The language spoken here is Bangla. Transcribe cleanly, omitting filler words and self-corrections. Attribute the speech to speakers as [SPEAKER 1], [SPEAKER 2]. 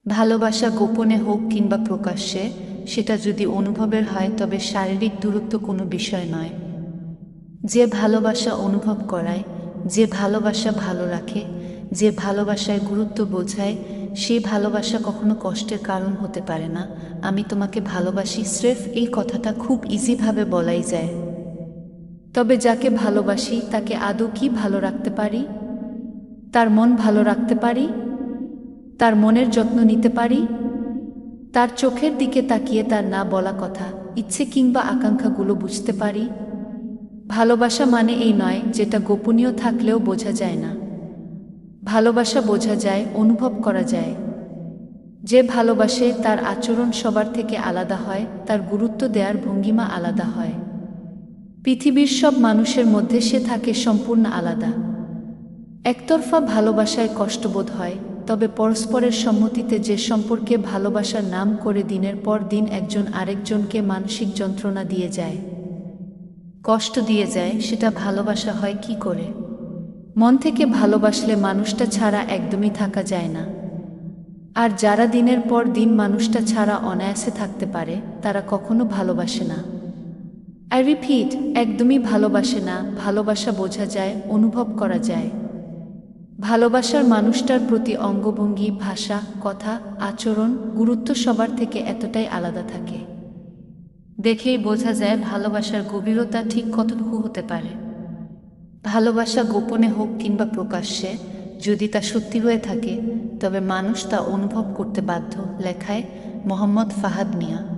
[SPEAKER 1] ভালোবাসা গোপনে হোক কিংবা প্রকাশ্যে, সেটা যদি অনুভবের হয় তবে শারীরিক দূরত্ব কোনো বিষয় নয়। যে ভালোবাসা অনুভব করায়, যে ভালোবাসা ভালো রাখে, যে ভালোবাসায় গুরুত্ব বোঝায়, সেই ভালোবাসা কখনো কষ্টের কারণ হতে পারে না। আমি তোমাকে ভালোবাসি, স্রেফ এই কথাটা খুব ইজিভাবে বলাই যায়। তবে যাকে ভালোবাসি তাকে আদৌ কি ভালো রাখতে পারি? তার মন ভালো রাখতে পারি? তার মনের যত্ন নিতে পারি? তার চোখের দিকে তাকিয়ে তার না বলা কথা, ইচ্ছে কিংবা আকাঙ্ক্ষাগুলো বুঝতে পারি? ভালোবাসা মানে এই নয় যেটা গোপনীয় থাকলেও বোঝা যায় না। ভালোবাসা বোঝা যায়, অনুভব করা যায়। যে ভালোবাসে তার আচরণ সবার থেকে আলাদা হয়, তার গুরুত্ব দেওয়ার ভঙ্গিমা আলাদা হয়। পৃথিবীর সব মানুষের মধ্যে সে থাকে সম্পূর্ণ আলাদা। একতরফা ভালোবাসায় কষ্টবোধ হয়, তবে পরস্পরের সম্মতিতে যে সম্পর্কে ভালোবাসার নাম করে দিনের পর দিন একজন আরেকজনকে মানসিক যন্ত্রণা দিয়ে যায়, কষ্ট দিয়ে যায়, সেটা ভালোবাসা হয় কি করে? মন থেকে ভালোবাসলে মানুষটা ছাড়া একদমই থাকা যায় না। আর যারা দিনের পর দিন মানুষটা ছাড়া অনায়াসে থাকতে পারে, তারা কখনো ভালোবাসে না। আই রিপিট, একদমই ভালোবাসে না। ভালোবাসা বোঝা যায়, অনুভব করা যায়। ভালোবাসার মানুষটার প্রতি অঙ্গভঙ্গি, ভাষা, কথা, আচরণ, গুরুত্ব সবার থেকে এতটাই আলাদা থাকে। দেখেই বোঝা যায় ভালোবাসার গভীরতা ঠিক কতটুকু হতে পারে। ভালোবাসা গোপনে হোক কিংবা প্রকাশ্যে, যদি তা সত্যি হয়ে থাকে তবে মানুষ তা অনুভব করতে বাধ্য। লেখায় মোহাম্মদ ফাহাদ মিয়া।